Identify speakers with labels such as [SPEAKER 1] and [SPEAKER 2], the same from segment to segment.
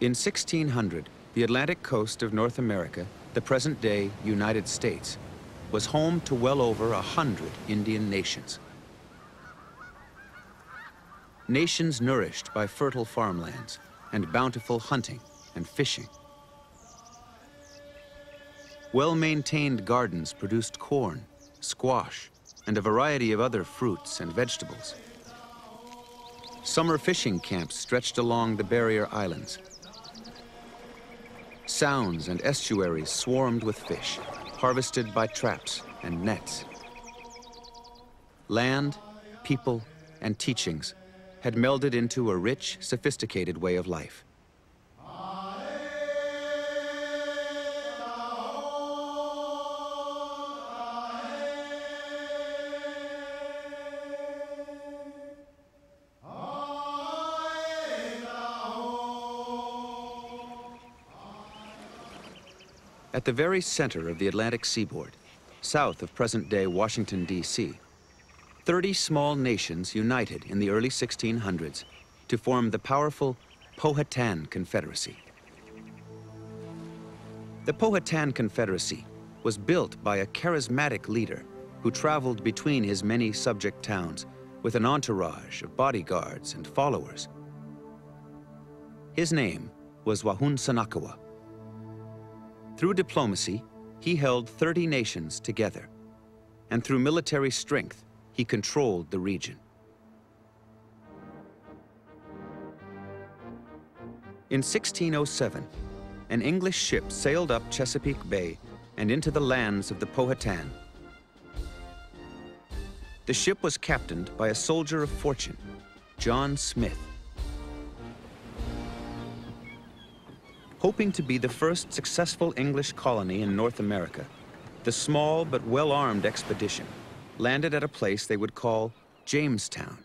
[SPEAKER 1] In 1600, the Atlantic coast of North America, the present-day United States, was home to well over 100 Indian nations. Nations nourished by fertile farmlands and bountiful hunting and fishing. Well-maintained gardens produced corn, squash, and a variety of other fruits and vegetables. Summer fishing camps stretched along the barrier islands. Sounds and estuaries swarmed with fish, harvested by traps and nets. Land, people, and teachings had melded into a rich, sophisticated way of life. At the very center of the Atlantic seaboard, south of present-day Washington, D.C., 30 small nations united in the early 1600s to form the powerful Powhatan Confederacy. The Powhatan Confederacy was built by a charismatic leader who traveled between his many subject towns with an entourage of bodyguards and followers. His name was Wahunsonacoa. Through diplomacy, he held 30 nations together, and through military strength, he controlled the region. In 1607, an English ship sailed up Chesapeake Bay and into the lands of the Powhatan. The ship was captained by a soldier of fortune, John Smith. Hoping to be the first successful English colony in North America, the small but well-armed expedition landed at a place they would call Jamestown.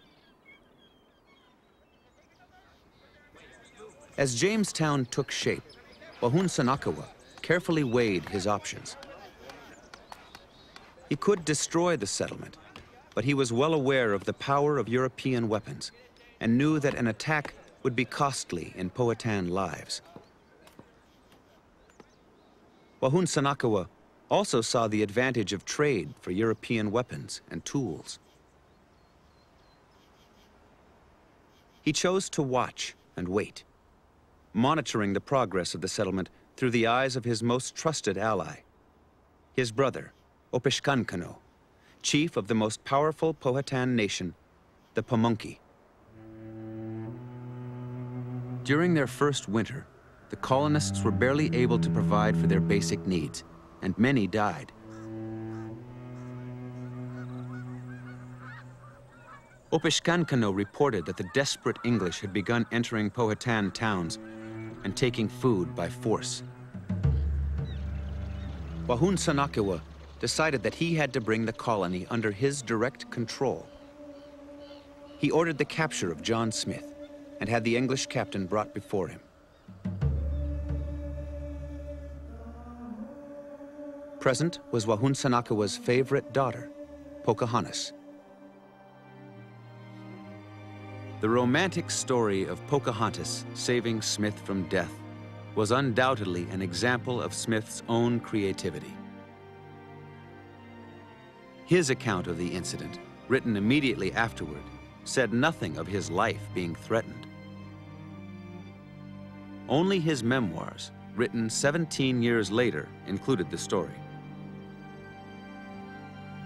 [SPEAKER 1] As Jamestown took shape, Wahunsonacoa carefully weighed his options. He could destroy the settlement, but he was well aware of the power of European weapons and knew that an attack would be costly in Powhatan lives. Wahunsonacoa also saw the advantage of trade for European weapons and tools. He chose to watch and wait, monitoring the progress of the settlement through the eyes of his most trusted ally, his brother, Opishkankano, chief of the most powerful Powhatan nation, the Pamunkey. During their first winter, the colonists were barely able to provide for their basic needs, and many died. Opishkankano reported that the desperate English had begun entering Powhatan towns and taking food by force. Wahunsonacoa decided that he had to bring the colony under his direct control. He ordered the capture of John Smith and had the English captain brought before him. Present was Wahunsonacoa's favorite daughter, Pocahontas. The romantic story of Pocahontas saving Smith from death was undoubtedly an example of Smith's own creativity. His account of the incident, written immediately afterward, said nothing of his life being threatened. Only his memoirs, written 17 years later, included the story.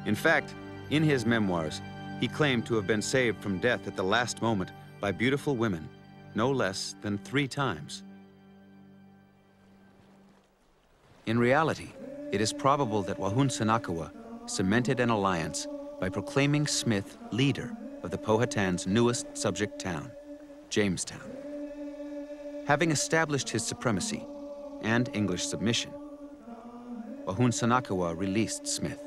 [SPEAKER 1] In fact, in his memoirs, he claimed to have been saved from death at the last moment by beautiful women, no less than 3 times. In reality, it is probable that Wahunsonacoa cemented an alliance by proclaiming Smith leader of the Powhatan's newest subject town, Jamestown. Having established his supremacy and English submission, Wahunsonacoa released Smith.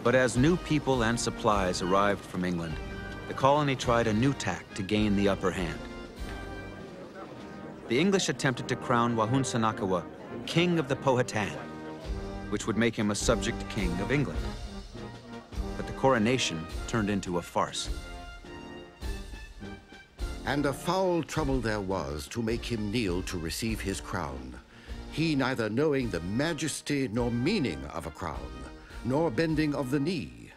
[SPEAKER 1] But as new people and supplies arrived from England, the colony tried a new tack to gain the upper hand. The English attempted to crown Wahunsonacoa king of the Powhatan, which would make him a subject king of England. But the coronation turned into a farce.
[SPEAKER 2] And a foul trouble there was to make him kneel to receive his crown. He, neither knowing the majesty nor meaning of a crown, nor bending of the knee,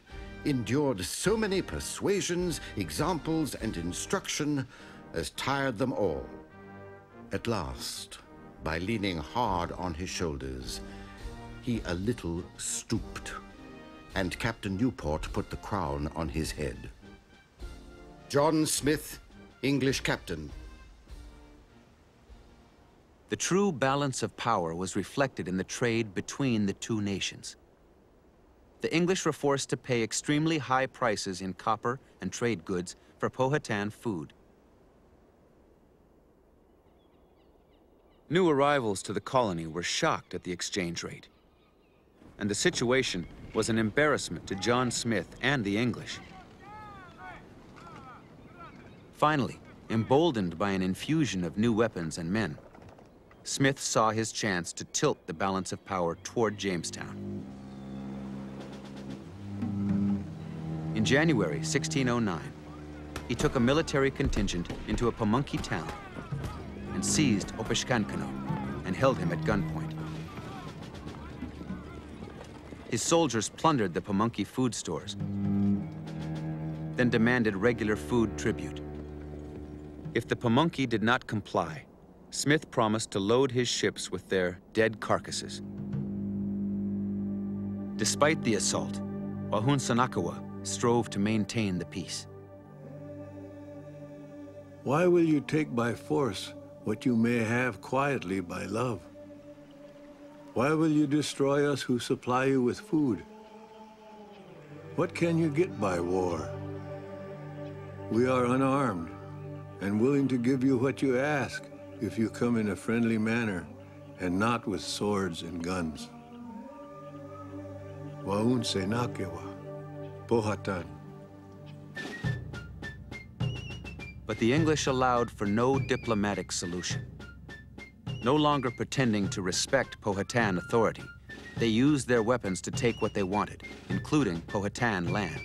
[SPEAKER 2] endured so many persuasions, examples, and instruction as tired them all. At last, by leaning hard on his shoulders, he a little stooped, and Captain Newport put the crown on his head. John Smith, English captain.
[SPEAKER 1] The true balance of power was reflected in the trade between the two nations. The English were forced to pay extremely high prices in copper and trade goods for Powhatan food. New arrivals to the colony were shocked at the exchange rate. And the situation was an embarrassment to John Smith and the English. Finally, emboldened by an infusion of new weapons and men, Smith saw his chance to tilt the balance of power toward Jamestown. In January 1609, he took a military contingent into a Pamunkey town and seized Opishkankano and held him at gunpoint. His soldiers plundered the Pamunkey food stores, then demanded regular food tribute. If the Pamunkey did not comply, Smith promised to load his ships with their dead carcasses. Despite the assault, Wahunsanakawa strove to maintain the peace.
[SPEAKER 3] Why will you take by force what you may have quietly by love? Why will you destroy us who supply you with food? What can you get by war? We are unarmed and willing to give you what you ask if you come in a friendly manner and not with swords and guns. Wahunsanakawa, Powhatan.
[SPEAKER 1] But the English allowed for no diplomatic solution. No longer pretending to respect Powhatan authority, they used their weapons to take what they wanted, including Powhatan land.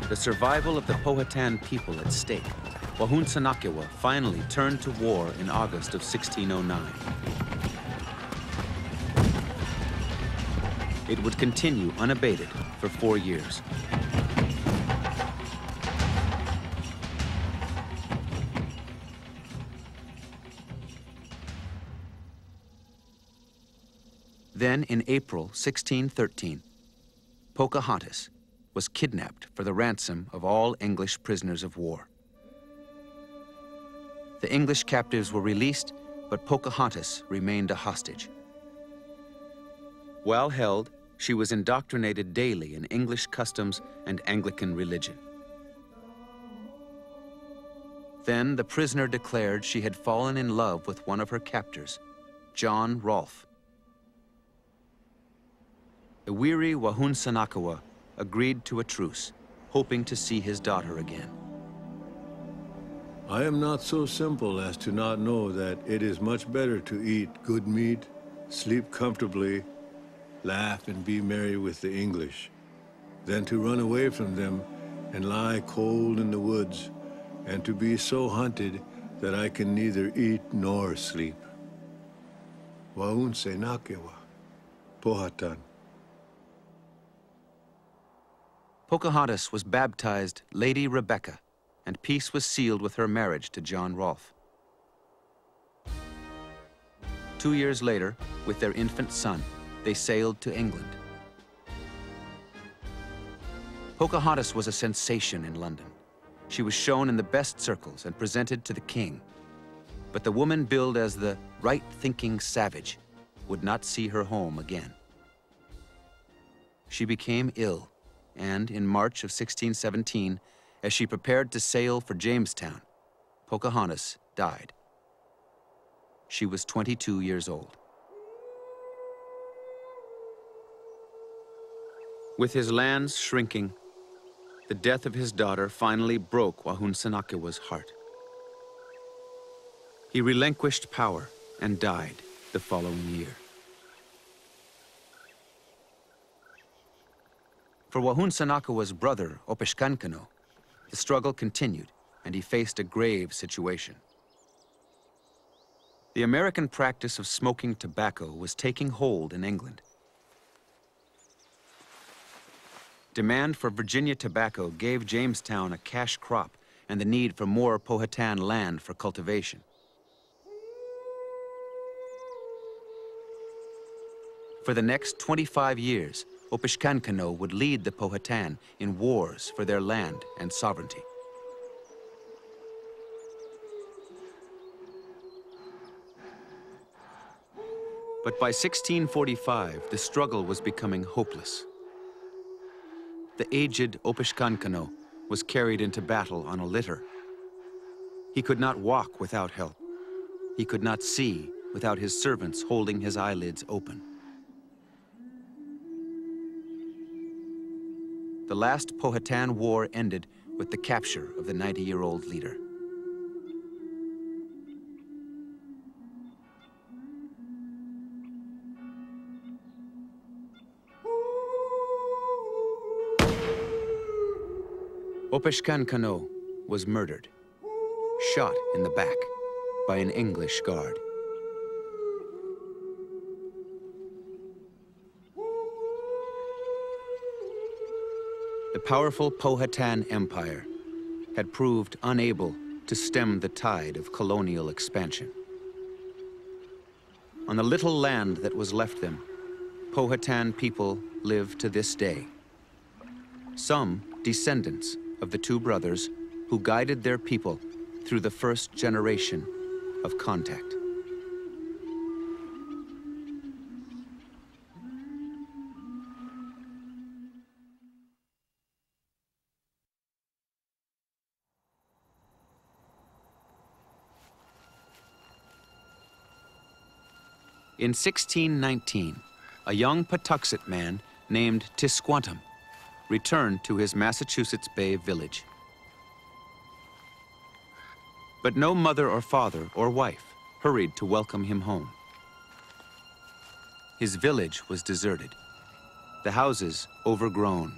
[SPEAKER 1] The survival of the Powhatan people at stake, Wahunsanakawa finally turned to war in August of 1609. It would continue unabated for 4 years. Then, in April 1613, Pocahontas was kidnapped for the ransom of all English prisoners of war. The English captives were released, but Pocahontas remained a hostage. While held, she was indoctrinated daily in English customs and Anglican religion. Then the prisoner declared she had fallen in love with one of her captors, John Rolfe. The weary Wahunsanakawa agreed to a truce, hoping to see his daughter again.
[SPEAKER 3] I am not so simple as to not know that it is much better to eat good meat, sleep comfortably, laugh and be merry with the English, than to run away from them and lie cold in the woods, and to be so hunted that I can neither eat nor sleep. Wahunsanakawa, Powhatan.
[SPEAKER 1] Pocahontas was baptized Lady Rebecca, and peace was sealed with her marriage to John Rolfe. 2 years later, with their infant son, they sailed to England. Pocahontas was a sensation in London. She was shown in the best circles and presented to the king. But the woman billed as the right-thinking savage would not see her home again. She became ill, and in March of 1617, as she prepared to sail for Jamestown, Pocahontas died. She was 22 years old. With his lands shrinking, the death of his daughter finally broke Wahunsanakawa's heart. He relinquished power and died the following year. For Wahunsanakawa's brother, Opishkankano, the struggle continued, and he faced a grave situation. The American practice of smoking tobacco was taking hold in England. Demand for Virginia tobacco gave Jamestown a cash crop and the need for more Powhatan land for cultivation. For the next 25 years, Opishkankano would lead the Powhatan in wars for their land and sovereignty. But by 1645, the struggle was becoming hopeless. The aged Opishkankano was carried into battle on a litter. He could not walk without help. He could not see without his servants holding his eyelids open. The last Powhatan War ended with the capture of the 90-year-old leader. Opishkankano was murdered, shot in the back by an English guard. The powerful Powhatan Empire had proved unable to stem the tide of colonial expansion. On the little land that was left them, Powhatan people live to this day. Some descendants of the two brothers who guided their people through the first generation of contact. In 1619, a young Patuxet man named Tisquantum returned to his Massachusetts Bay village. But no mother or father or wife hurried to welcome him home. His village was deserted, the houses overgrown,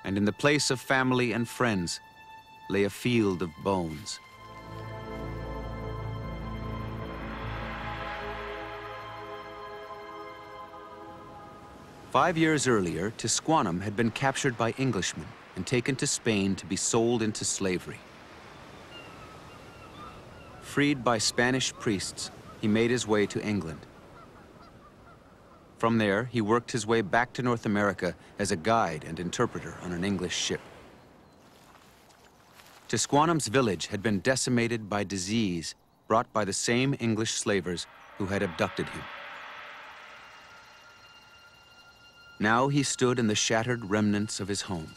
[SPEAKER 1] and in the place of family and friends lay a field of bones. Five years earlier, Tisquantum had been captured by Englishmen and taken to Spain to be sold into slavery. Freed by Spanish priests, he made his way to England. From there, he worked his way back to North America as a guide and interpreter on an English ship. Tisquantum's village had been decimated by disease brought by the same English slavers who had abducted him. Now he stood in the shattered remnants of his home.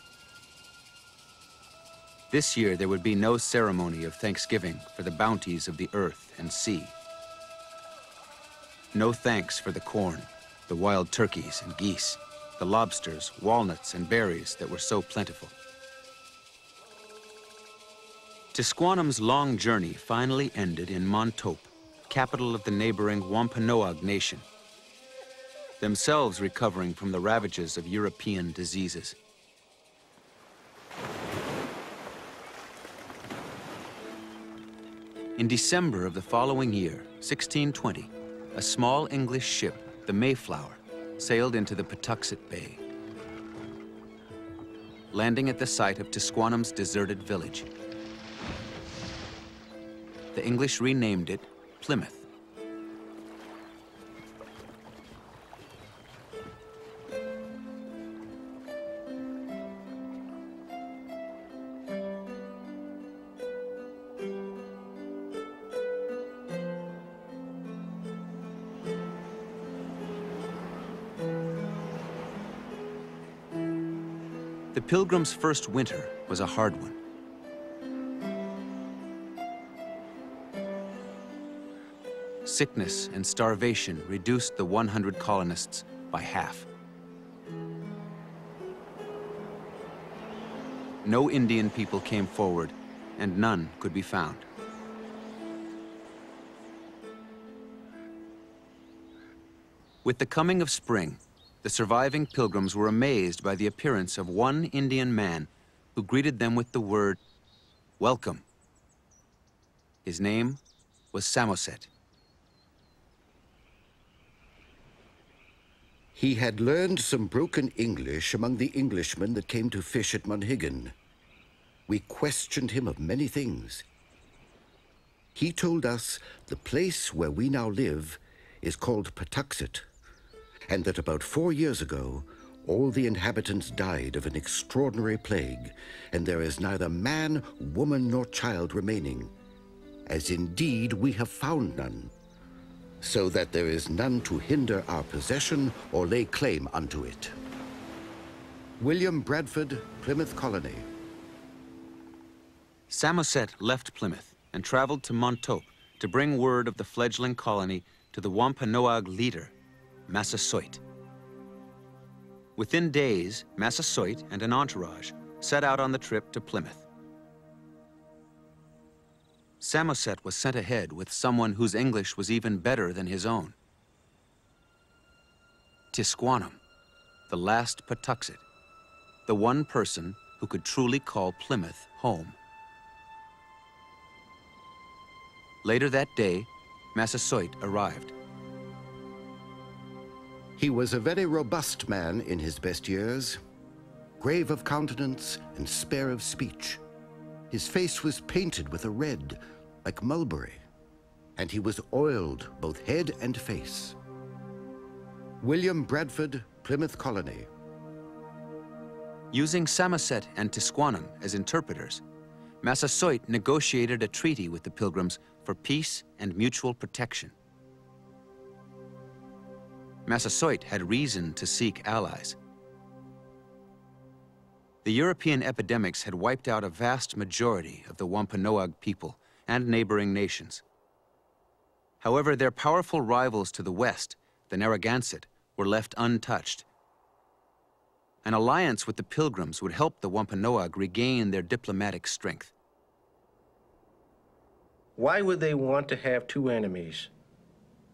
[SPEAKER 1] This year there would be no ceremony of thanksgiving for the bounties of the earth and sea. No thanks for the corn, the wild turkeys and geese, the lobsters, walnuts, and berries that were so plentiful. Tisquantum's long journey finally ended in Montauk, capital of the neighboring Wampanoag Nation, themselves recovering from the ravages of European diseases. In December of the following year, 1620, a small English ship, the Mayflower, sailed into the Patuxet Bay, landing at the site of Tisquantum's deserted village. The English renamed it Plymouth. The Pilgrims' first winter was a hard one. Sickness and starvation reduced the 100 colonists by half. No Indian people came forward, and none could be found. With the coming of spring, the surviving pilgrims were amazed by the appearance of one Indian man who greeted them with the word, "Welcome." His name was Samoset.
[SPEAKER 2] He had learned some broken English among the Englishmen that came to fish at Monhegan. We questioned him of many things. He told us the place where we now live is called Patuxet, and that about 4 years ago, all the inhabitants died of an extraordinary plague, and there is neither man, woman, nor child remaining, as indeed we have found none, so that there is none to hinder our possession or lay claim unto it. William Bradford, Plymouth Colony.
[SPEAKER 1] Samoset left Plymouth and traveled to Montauk to bring word of the fledgling colony to the Wampanoag leader, Massasoit. Within days, Massasoit and an entourage set out on the trip to Plymouth. Samoset was sent ahead with someone whose English was even better than his own. Tisquantum, the last Patuxet, the one person who could truly call Plymouth home. Later that day, Massasoit arrived.
[SPEAKER 2] He was a very robust man in his best years, grave of countenance and spare of speech. His face was painted with a red, like mulberry, and he was oiled both head and face. William Bradford, Plymouth Colony.
[SPEAKER 1] Using Samoset and Tisquantum as interpreters, Massasoit negotiated a treaty with the Pilgrims for peace and mutual protection. Massasoit had reason to seek allies. The European epidemics had wiped out a vast majority of the Wampanoag people and neighboring nations. However, their powerful rivals to the west, the Narragansett, were left untouched. An alliance with the Pilgrims would help the Wampanoag regain their diplomatic strength.
[SPEAKER 4] Why would they want to have two enemies?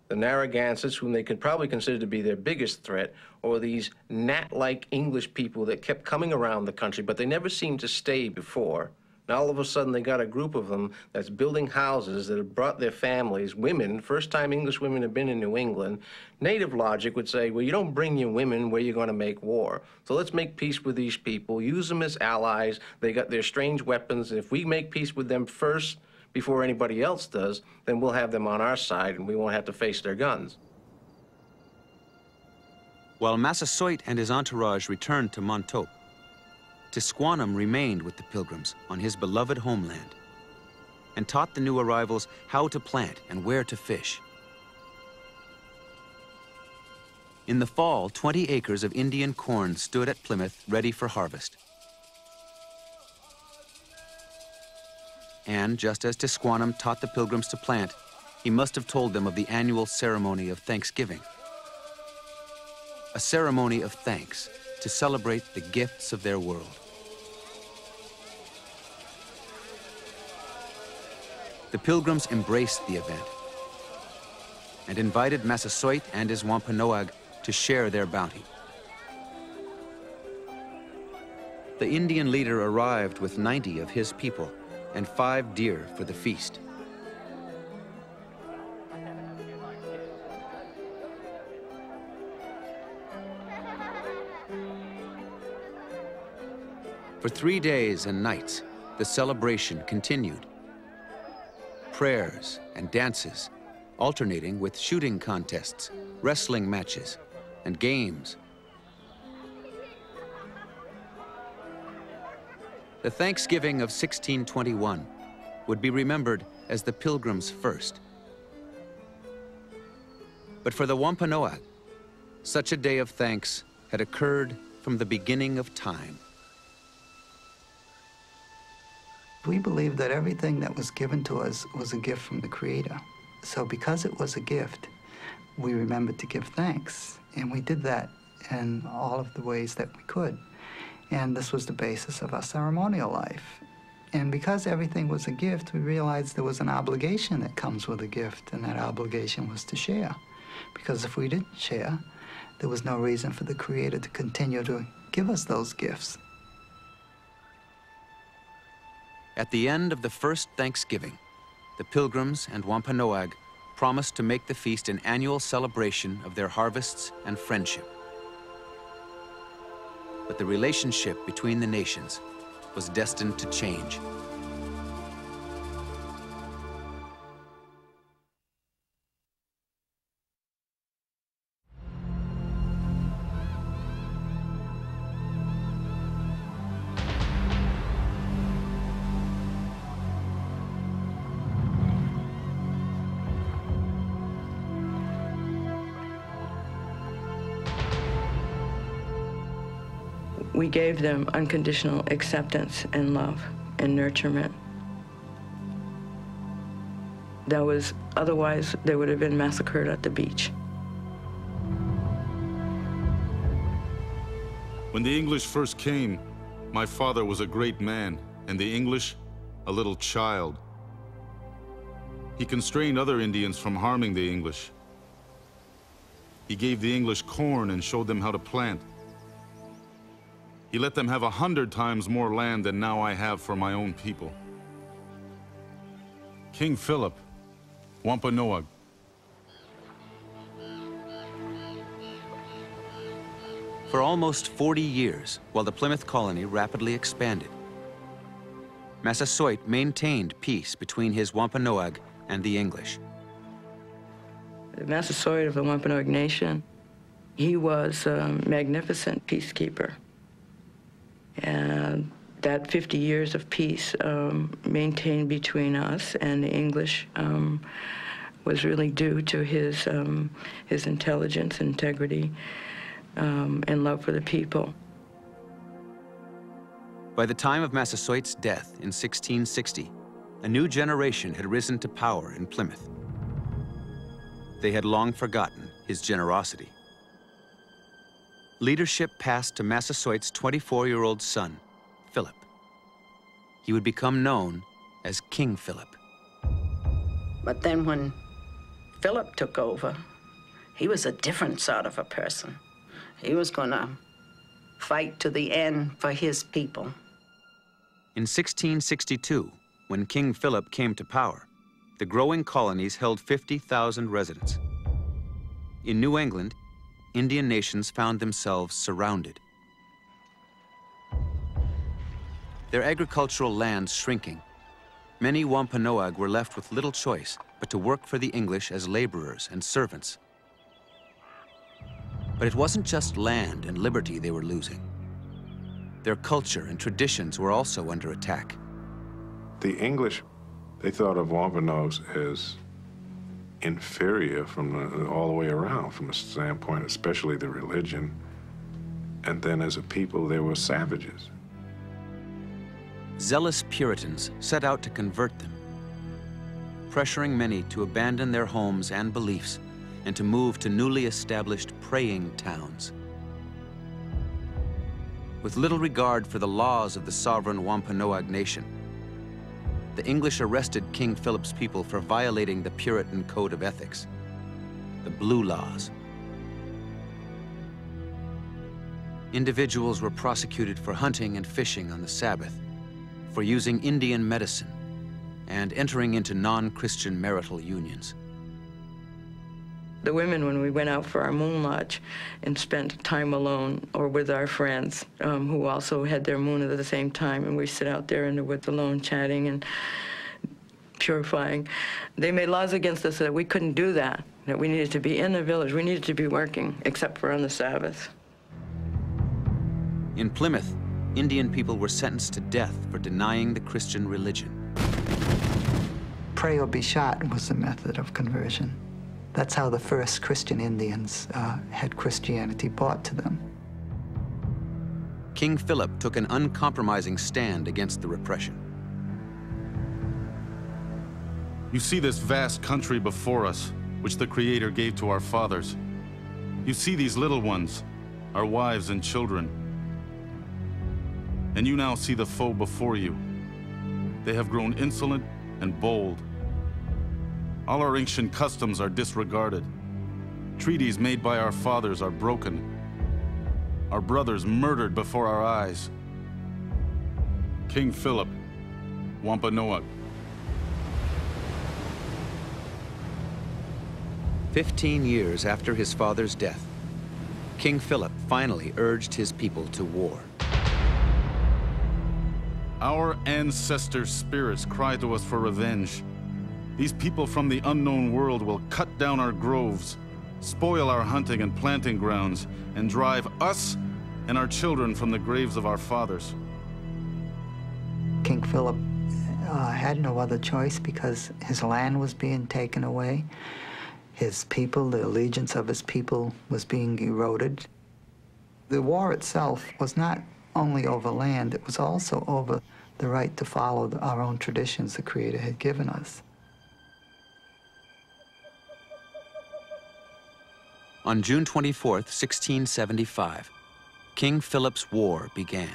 [SPEAKER 4] The Narragansetts, whom they could probably consider to be their biggest threat, or these gnat-like English people that kept coming around the country, but they never seemed to stay before. Now all of a sudden they got a group of them that's building houses that have brought their families, women, first time English women have been in New England. Native logic would say, well, you don't bring your women where you're going to make war. So let's make peace with these people, use them as allies. They got their strange weapons, and if we make peace with them first, before anybody else does, then we'll have them on our side and we won't have to face their guns.
[SPEAKER 1] While Massasoit and his entourage returned to Montauk, Tisquantum remained with the Pilgrims on his beloved homeland and taught the new arrivals how to plant and where to fish. In the fall, 20 acres of Indian corn stood at Plymouth ready for harvest. And just as Tisquantum taught the Pilgrims to plant, he must have told them of the annual ceremony of Thanksgiving. A ceremony of thanks to celebrate the gifts of their world. The Pilgrims embraced the event and invited Massasoit and his Wampanoag to share their bounty. The Indian leader arrived with 90 of his people and 5 deer for the feast. For 3 days and nights, the celebration continued. Prayers and dances, alternating with shooting contests, wrestling matches, and games. The Thanksgiving of 1621 would be remembered as the Pilgrims' first. But for the Wampanoag, such a day of thanks had occurred from the beginning of time.
[SPEAKER 5] We believe that everything that was given to us was a gift from the Creator. So because it was a gift, we remembered to give thanks. And we did that in all of the ways that we could. And this was the basis of our ceremonial life. And because everything was a gift, we realized there was an obligation that comes with a gift, and that obligation was to share. Because if we didn't share, there was no reason for the Creator to continue to give us those gifts.
[SPEAKER 1] At the end of the first Thanksgiving, the Pilgrims and Wampanoag promised to make the feast an annual celebration of their harvests and friendship. But the relationship between the nations was destined to change.
[SPEAKER 6] We gave them unconditional acceptance and love and nurturement. Otherwise, they would have been massacred at the beach.
[SPEAKER 7] When the English first came, my father was a great man, and the English, a little child. He constrained other Indians from harming the English. He gave the English corn and showed them how to plant. He let them have 100 times more land than now I have for my own people. King Philip, Wampanoag.
[SPEAKER 1] For almost 40 years, while the Plymouth colony rapidly expanded, Massasoit maintained peace between his Wampanoag and the English.
[SPEAKER 6] The Massasoit of the Wampanoag Nation, he was a magnificent peacekeeper. And that 50 years of peace maintained between us and the English was really due to his intelligence, integrity, and love for the people.
[SPEAKER 1] By the time of Massasoit's death in 1660, a new generation had risen to power in Plymouth. They had long forgotten his generosity. Leadership passed to Massasoit's 24-year-old son, Philip. He would become known as King Philip.
[SPEAKER 8] But then when Philip took over, he was a different sort of a person. He was going to fight to the end for his people.
[SPEAKER 1] In 1662, when King Philip came to power, the growing colonies held 50,000 residents. In New England, Indian nations found themselves surrounded. Their agricultural lands shrinking, many Wampanoag were left with little choice but to work for the English as laborers and servants. But it wasn't just land and liberty they were losing. Their culture and traditions were also under attack.
[SPEAKER 9] The English, they thought of Wampanoags as inferior from all the way around, from a standpoint, especially the religion. And then as a people, they were savages.
[SPEAKER 1] Zealous Puritans set out to convert them, pressuring many to abandon their homes and beliefs and to move to newly established praying towns. With little regard for the laws of the sovereign Wampanoag nation, the English arrested King Philip's people for violating the Puritan code of ethics, the Blue Laws. Individuals were prosecuted for hunting and fishing on the Sabbath, for using Indian medicine, and entering into non-Christian marital unions.
[SPEAKER 6] The women, when we went out for our moon lodge and spent time alone or with our friends who also had their moon at the same time, and we sit out there in the woods alone chatting and purifying, they made laws against us that we couldn't do that, that we needed to be in the village, we needed to be working, except for on the Sabbath.
[SPEAKER 1] In Plymouth, Indian people were sentenced to death for denying the Christian religion.
[SPEAKER 5] Pray or be shot was the method of conversion. That's how the first Christian Indians had Christianity brought to them.
[SPEAKER 1] King Philip took an uncompromising stand against the repression.
[SPEAKER 7] You see this vast country before us, which the Creator gave to our fathers. You see these little ones, our wives and children. And you now see the foe before you. They have grown insolent and bold. All our ancient customs are disregarded. Treaties made by our fathers are broken. Our brothers murdered before our eyes. King Philip, Wampanoag.
[SPEAKER 1] 15 years after his father's death, King Philip finally urged his people to war.
[SPEAKER 7] Our ancestors' spirits cry to us for revenge. These people from the unknown world will cut down our groves, spoil our hunting and planting grounds, and drive us and our children from the graves of our fathers.
[SPEAKER 5] King Philip had no other choice because his land was being taken away. His people, the allegiance of his people, was being eroded. The war itself was not only over land, it was also over the right to follow our own traditions the Creator had given us.
[SPEAKER 1] On June 24th, 1675, King Philip's War began.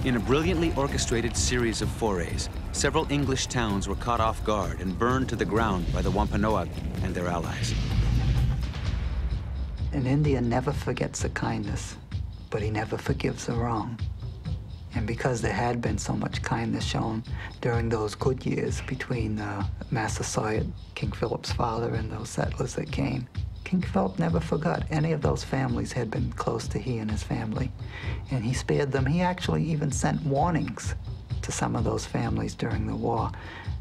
[SPEAKER 1] In a brilliantly orchestrated series of forays, several English towns were caught off guard and burned to the ground by the Wampanoag and their allies.
[SPEAKER 5] An Indian never forgets a kindness, but he never forgives a wrong. And because there had been so much kindness shown during those good years between Massasoit, King Philip's father, and those settlers that came, King Philip never forgot any of those families had been close to he and his family. And he spared them. He actually even sent warnings to some of those families during the war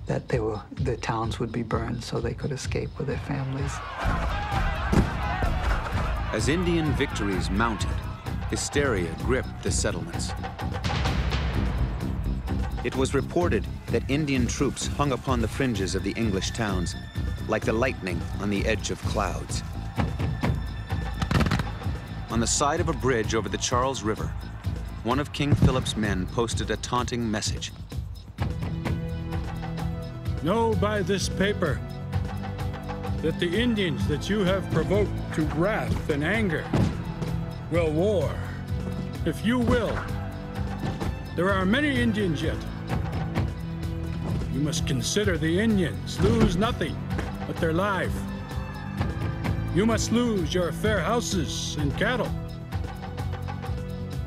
[SPEAKER 5] that the towns would be burned so they could escape with their families.
[SPEAKER 1] As Indian victories mounted, hysteria gripped the settlements. It was reported that Indian troops hung upon the fringes of the English towns like the lightning on the edge of clouds. On the side of a bridge over the Charles River, one of King Philip's men posted a taunting message.
[SPEAKER 10] Know by this paper that the Indians that you have provoked to wrath and anger will war, if you will. There are many Indians yet. You must consider the Indians lose nothing but their life. You must lose your fair houses and cattle.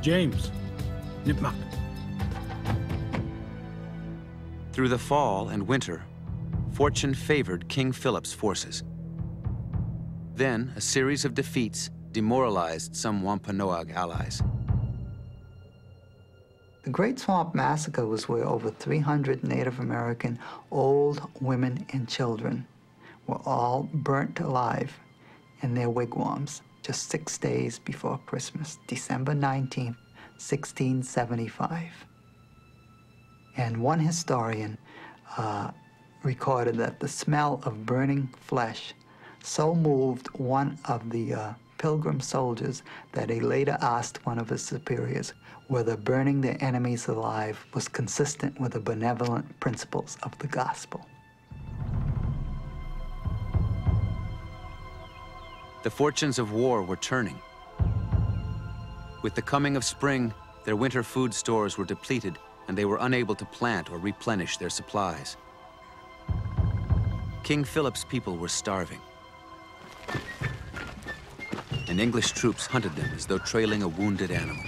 [SPEAKER 10] James, Nipmuc.
[SPEAKER 1] Through the fall and winter, fortune favored King Philip's forces. Then, a series of defeats demoralized some Wampanoag allies.
[SPEAKER 5] The Great Swamp Massacre was where over 300 Native American old women and children were all burnt alive in their wigwams just 6 days before Christmas, December 19th, 1675. And one historian recorded that the smell of burning flesh so moved one of the Pilgrim soldiers that he later asked one of his superiors whether burning their enemies alive was consistent with the benevolent principles of the gospel.
[SPEAKER 1] The fortunes of war were turning. With the coming of spring, their winter food stores were depleted and they were unable to plant or replenish their supplies. King Philip's people were starving, and English troops hunted them as though trailing a wounded animal.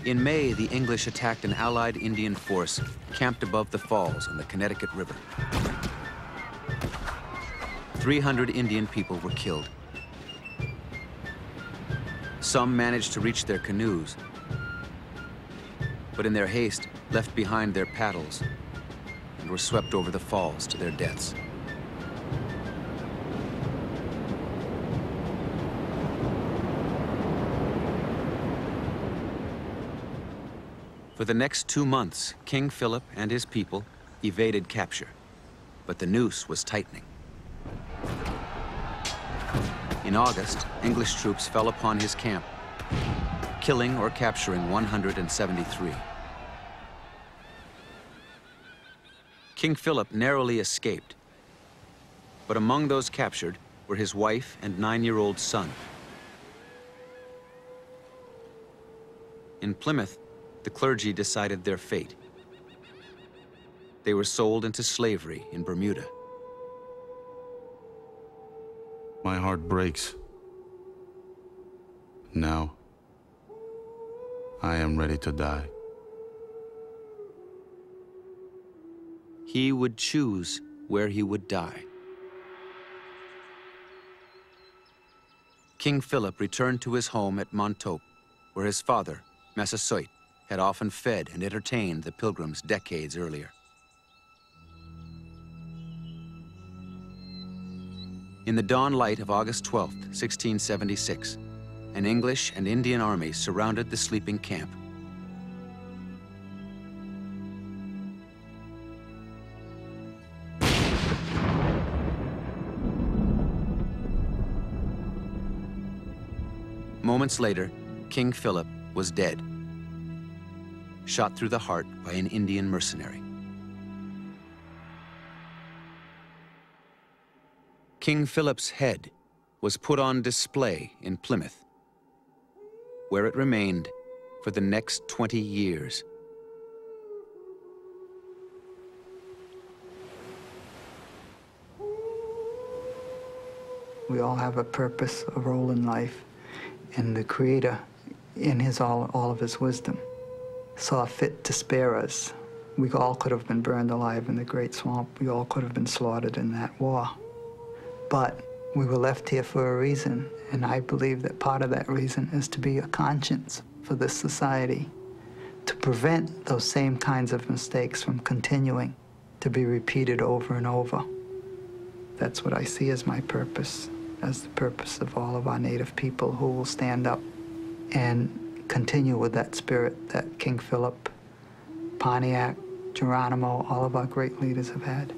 [SPEAKER 1] In May, the English attacked an allied Indian force camped above the falls on the Connecticut River. 300 Indian people were killed. Some managed to reach their canoes, but in their haste, left behind their paddles and were swept over the falls to their deaths. For the next 2 months, King Philip and his people evaded capture, but the noose was tightening. In August, English troops fell upon his camp, killing or capturing 173. King Philip narrowly escaped, but among those captured were his wife and 9-year-old son. In Plymouth, the clergy decided their fate. They were sold into slavery in Bermuda.
[SPEAKER 7] My heart breaks. Now, I am ready to die.
[SPEAKER 1] He would choose where he would die. King Philip returned to his home at Montauk, where his father, Massasoit, had often fed and entertained the pilgrims decades earlier. In the dawn light of August 12, 1676, an English and Indian army surrounded the sleeping camp. Moments later, King Philip was dead, shot through the heart by an Indian mercenary. King Philip's head was put on display in Plymouth, where it remained for the next 20 years.
[SPEAKER 5] We all have a purpose, a role in life, and the Creator, in all of his wisdom, saw fit to spare us. We all could have been burned alive in the Great Swamp. We all could have been slaughtered in that war. But we were left here for a reason, and I believe that part of that reason is to be a conscience for this society, to prevent those same kinds of mistakes from continuing to be repeated over and over. That's what I see as my purpose, as the purpose of all of our Native people who will stand up and continue with that spirit that King Philip, Pontiac, Geronimo, all of our great leaders have had.